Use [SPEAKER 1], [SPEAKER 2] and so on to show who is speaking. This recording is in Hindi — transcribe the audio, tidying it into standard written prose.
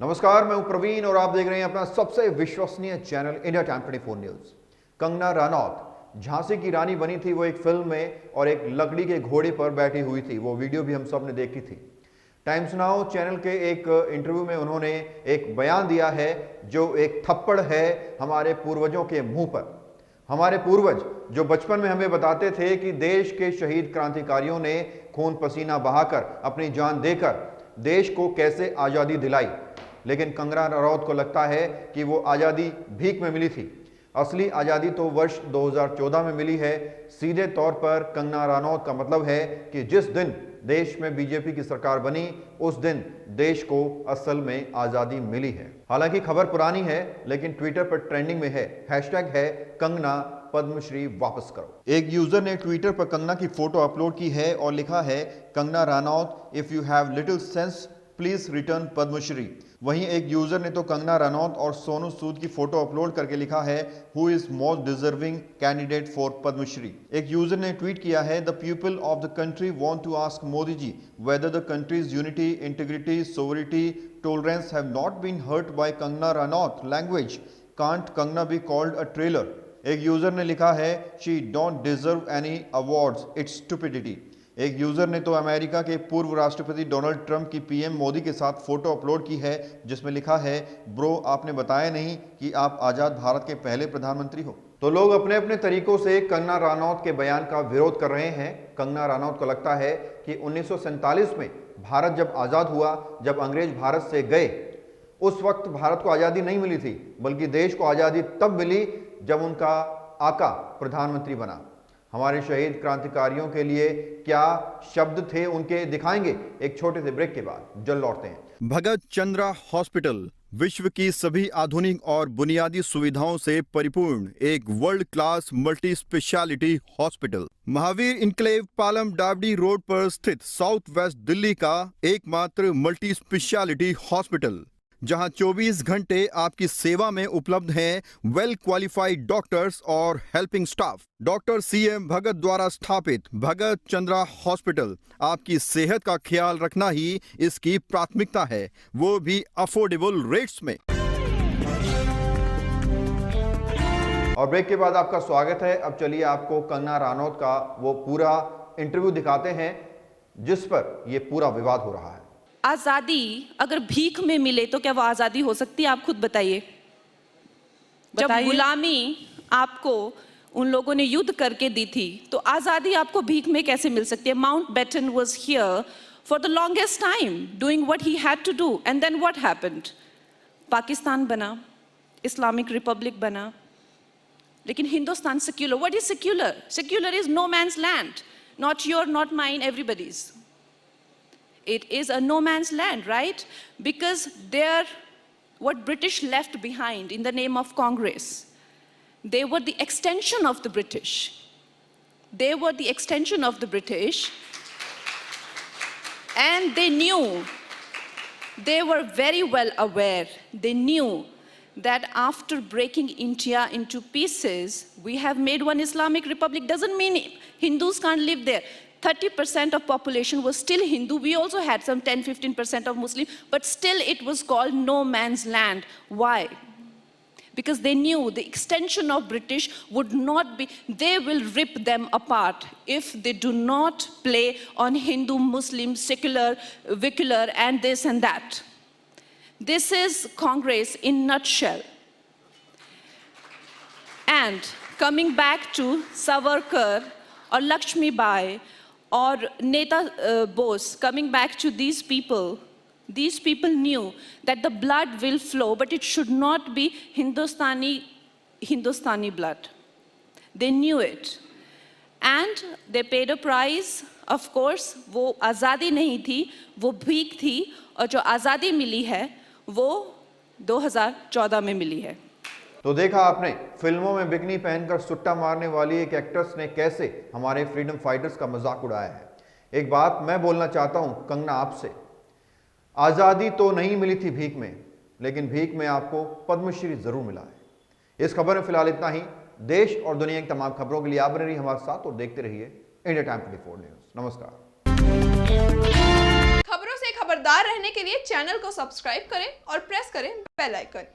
[SPEAKER 1] नमस्कार, मैं हूं प्रवीण और आप देख रहे हैं अपना सबसे विश्वसनीय channel India time 24 news. Kangana Ranaut Jhansi की रानी बनी थी वो एक फिल्म में और एक लकड़ी के घोड़े पर बैठी हुई थी। वो वीडियो भी हम सब ने देखी थी। टाइम्स नाउ चैनल के एक इंटरव्यू में उन्होंने एक बयान दिया है जो एक थप्पड़ है हमारे पूर्वजों के मुंह पर। हमारे पूर्वज जो बचपन में हमें बताते थे कि देश के शहीद क्रांतिकारियों ने खून पसीना बहाकर अपनी जान देकर देश को कैसे आज़ादी दिलाई, लेकिन कंगना रनौत को लगता है कि वो आज़ादी भीख में मिली थी। असली आज़ादी तो वर्ष 2014 में मिली है। सीधे तौर पर कंगना रनौत का मतलब है कि जिस दिन देश में बीजेपी की सरकार बनी उस दिन देश को असल में आज़ादी मिली है। हालांकि खबर पुरानी है लेकिन ट्विटर पर ट्रेंडिंग में है। हैशटैग है कंगना पद्मश्री वापस करो। एक यूजर ने ट्विटर पर कंगना की फोटो अपलोड की है और लिखा है, Kangana Ranaut, if you have little sense please return Padmashri. वहीं एक यूजर ने तो कंगना रनौत और सोनू सूद की फोटो अपलोड करके लिखा है, who is most deserving candidate for Padma Shri. एक यूजर ने ट्वीट किया है, the people of the country want to ask Modi ji whether the country's unity, integrity, sovereignty, tolerance have not been hurt by Kangana Ranaut language. Can't Kangana be called a traitor. एक यूजर ने लिखा है, she don't deserve any awards, it's stupidity. एक यूजर ने तो अमेरिका के पूर्व राष्ट्रपति डोनाल्ड ट्रंप की पीएम मोदी के साथ फोटो अपलोड की है जिसमें लिखा है, ब्रो आपने बताया नहीं कि आप आजाद भारत के पहले प्रधानमंत्री हो। तो लोग अपने अपने तरीकों से कंगना रनौत के बयान का विरोध कर रहे हैं। कंगना रनौत को लगता है कि 1947 में भारत जब आजाद हुआ, जब अंग्रेज भारत से गए, उस वक्त भारत को आजादी नहीं मिली थी, बल्कि देश को आजादी तब मिली जब उनका आका प्रधानमंत्री बना। हमारे शहीद क्रांतिकारियों के लिए क्या शब्द थे उनके, दिखाएंगे एक छोटे से ब्रेक के बाद। जल्द लौटते हैं।
[SPEAKER 2] भगत चंद्रा हॉस्पिटल विश्व की सभी आधुनिक और बुनियादी सुविधाओं से परिपूर्ण एक world class multi speciality hospital Mahavir enclave Palam डावडी रोड पर स्थित साउथ वेस्ट दिल्ली का एकमात्र मल्टी स्पेशलिटी हॉस्पिटल, जहां 24 घंटे आपकी सेवा में उपलब्ध हैं वेल क्वालिफाइड डॉक्टर्स और हेल्पिंग स्टाफ। डॉक्टर सीएम भगत द्वारा स्थापित भगत चंद्रा हॉस्पिटल आपकी सेहत का ख्याल रखना ही इसकी प्राथमिकता है, वो भी अफोर्डेबल रेट्स में।
[SPEAKER 1] और ब्रेक के बाद आपका स्वागत है। अब चलिए आपको कंगना रनौत का वो पूरा इंटरव्यू दिखाते हैं जिस पर ये पूरा विवाद हो रहा है।
[SPEAKER 3] आजादी अगर भीख में मिले तो क्या वो आजादी हो सकती है? आप खुद बताइए। जब गुलामी आपको उन लोगों ने युद्ध करके दी थी तो आजादी आपको भीख में कैसे मिल सकती है? Mountbatten was here for the longest time doing what he had to do and then what happened? Pakistan बना, इस्लामिक रिपब्लिक बना, लेकिन Hindustan secular. What is secular? Secular is no man's land, not your, not mine, everybody's. It is a no man's land, right? Because they're what British left behind in the name of Congress. They were the extension of the British. They were the extension of the British. And they knew, they were very well aware, they knew that after breaking India into pieces, we have made one Islamic Republic. Doesn't mean Hindus can't live there. 30% of population was still Hindu. We also had some 10-15% of Muslim, but still it was called no man's land. Why? Because they knew the extension of British would not be, they will rip them apart if they do not play on Hindu, Muslim, secular, vicular, and this and that. This is Congress in nutshell. And coming back to Savarkar or Lakshmi Bai, or Neta Bose, coming back to these people knew that the blood will flow, but it should not be Hindustani blood. They knew it. And they paid a price, of course. वो आज़ादी नहीं थी, वो भीख थी, और जो आज़ादी मिली है वो 2014 में मिली है।
[SPEAKER 1] तो देखा आपने, फिल्मों में बिकनी पहनकर सुट्टा मारने वाली एक एक्ट्रेस ने कैसे हमारे फ्रीडम फाइटर्स का मजाक उड़ाया है। एक बात मैं बोलना चाहता हूं कंगना आपसे, आज़ादी तो नहीं मिली थी भीख में, लेकिन भीख में आपको पद्मश्री जरूर मिला है। इस खबर में फिलहाल इतना ही। देश और दुनिया की तमाम खबरों के लिए आप बने रहिए हमारे साथ और देखते रहिए इंडिया टाइम 24 न्यूज। नमस्कार।
[SPEAKER 4] खबरों से खबरदार रहने के लिए चैनल को सब्सक्राइब करें और प्रेस करें बेल आइकन।